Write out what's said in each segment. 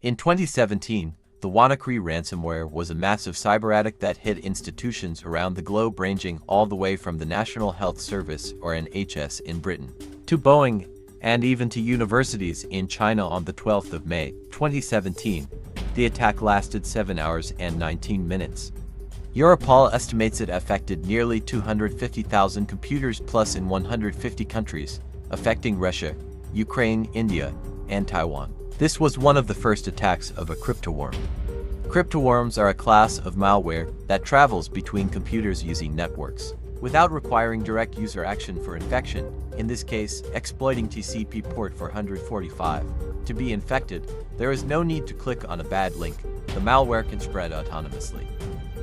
In 2017, the WannaCry ransomware was a massive cyber attack that hit institutions around the globe, ranging all the way from the National Health Service or NHS in Britain to Boeing and even to universities in China. On the 12th of May, 2017, the attack lasted 7 hours and 19 minutes. Europol estimates it affected nearly 250,000 computers plus in 150 countries, affecting Russia, Ukraine, India, and Taiwan. This was one of the first attacks of a cryptoworm. Cryptoworms are a class of malware that travels between computers using networks, without requiring direct user action for infection, in this case, exploiting TCP port 445. To be infected, there is no need to click on a bad link. The malware can spread autonomously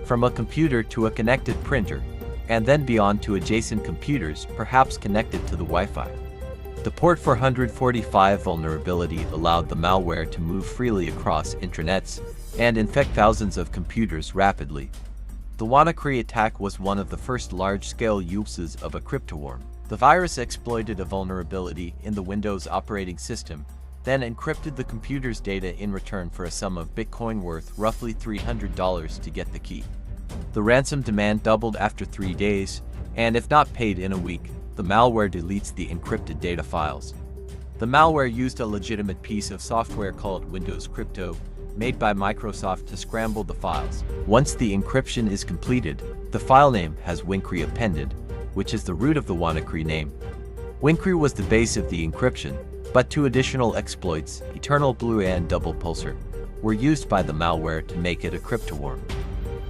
from a computer to a connected printer, and then beyond to adjacent computers, perhaps connected to the Wi-Fi. The port 445 vulnerability allowed the malware to move freely across intranets and infect thousands of computers rapidly. The WannaCry attack was one of the first large-scale uses of a cryptoworm. The virus exploited a vulnerability in the Windows operating system, then encrypted the computer's data in return for a sum of Bitcoin worth roughly $300 to get the key. The ransom demand doubled after 3 days, and if not paid in a week, the malware deletes the encrypted data files. The malware used a legitimate piece of software called Windows Crypto, made by Microsoft to scramble the files. Once the encryption is completed, the file name has WannaCry appended, which is the root of the WannaCry name. WannaCry was the base of the encryption, but two additional exploits, Eternal Blue and Double Pulsar, were used by the malware to make it a cryptoworm.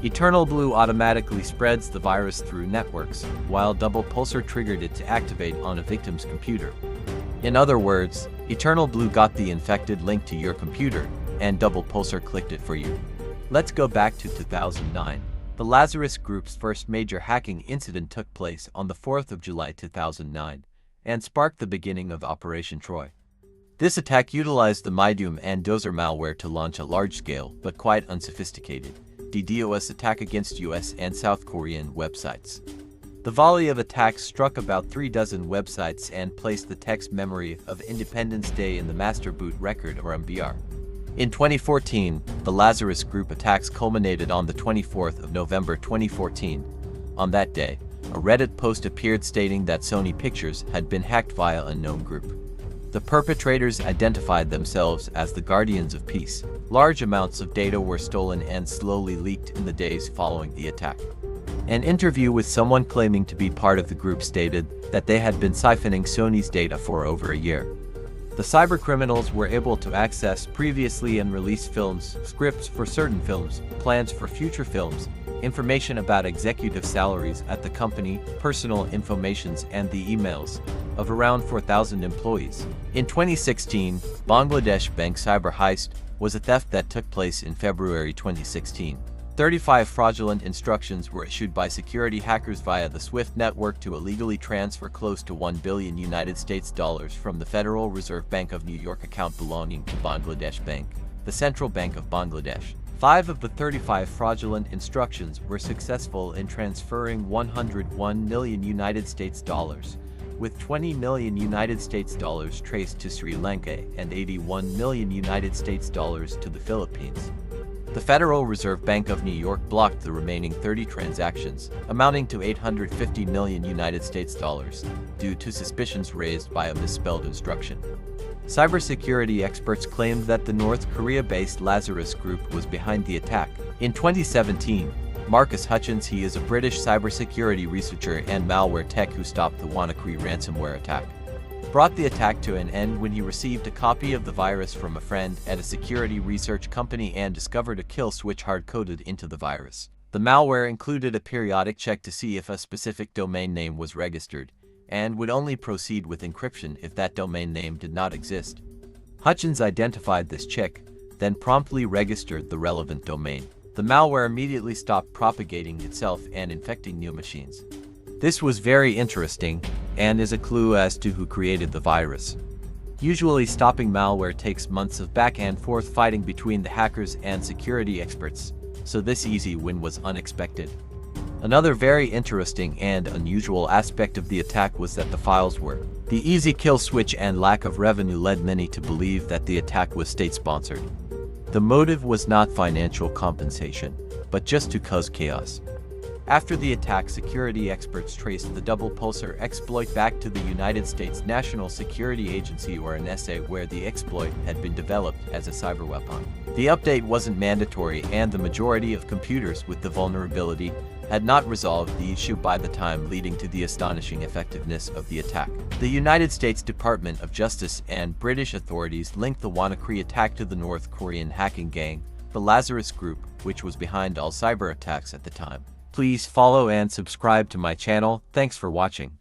Eternal Blue automatically spreads the virus through networks, while Double Pulsar triggered it to activate on a victim's computer. In other words, Eternal Blue got the infected link to your computer, and Double Pulsar clicked it for you. Let's go back to 2009. The Lazarus Group's first major hacking incident took place on the 4th of July 2009, and sparked the beginning of Operation Troy. This attack utilized the Mydoom and Dozer malware to launch a large-scale, but quite unsophisticated, DDoS attack against US and South Korean websites. The volley of attacks struck about 36 websites and placed the text memory of Independence Day in the master boot record or MBR. In 2014, the Lazarus Group attacks culminated on the 24th of November 2014. On that day, a Reddit post appeared stating that Sony Pictures had been hacked via a known group. The perpetrators identified themselves as the Guardians of Peace. Large amounts of data were stolen and slowly leaked in the days following the attack. An interview with someone claiming to be part of the group stated that they had been siphoning Sony's data for over a year. The cybercriminals were able to access previously unreleased films, scripts for certain films, plans for future films, information about executive salaries at the company, personal informations, and the emails of around 4,000 employees. In 2016, Bangladesh Bank cyber heist was a theft that took place in February 2016. 35 fraudulent instructions were issued by security hackers via the SWIFT network to illegally transfer close to $1 billion from the Federal Reserve Bank of New York account belonging to Bangladesh Bank, the Central Bank of Bangladesh. 5 of the 35 fraudulent instructions were successful in transferring $101 million, with $20 million traced to Sri Lanka and $81 million to the Philippines. The Federal Reserve Bank of New York blocked the remaining 30 transactions, amounting to $850 million due to suspicions raised by a misspelled instruction. Cybersecurity experts claimed that the North Korea-based Lazarus Group was behind the attack. In 2017, Marcus Hutchins, he is a British cybersecurity researcher and malware tech who stopped the WannaCry ransomware attack, brought the attack to an end when he received a copy of the virus from a friend at a security research company and discovered a kill switch hard-coded into the virus. The malware included a periodic check to see if a specific domain name was registered, and would only proceed with encryption if that domain name did not exist. Hutchins identified this check, then promptly registered the relevant domain. The malware immediately stopped propagating itself and infecting new machines. This was very interesting, and is a clue as to who created the virus. Usually stopping malware takes months of back and forth fighting between the hackers and security experts, so this easy win was unexpected. Another very interesting and unusual aspect of the attack was that the files were. The easy kill switch and lack of revenue led many to believe that the attack was state-sponsored. The motive was not financial compensation, but just to cause chaos. After the attack, security experts traced the double pulsar exploit back to the United States National Security Agency, or NSA, where the exploit had been developed as a cyber weapon. The update wasn't mandatory, and the majority of computers with the vulnerability had not resolved the issue by the time, leading to the astonishing effectiveness of the attack. The United States Department of Justice and British authorities linked the WannaCry attack to the North Korean hacking gang, the Lazarus group, which was behind all cyber attacks at the time. Please follow and subscribe to my channel. Thanks for watching.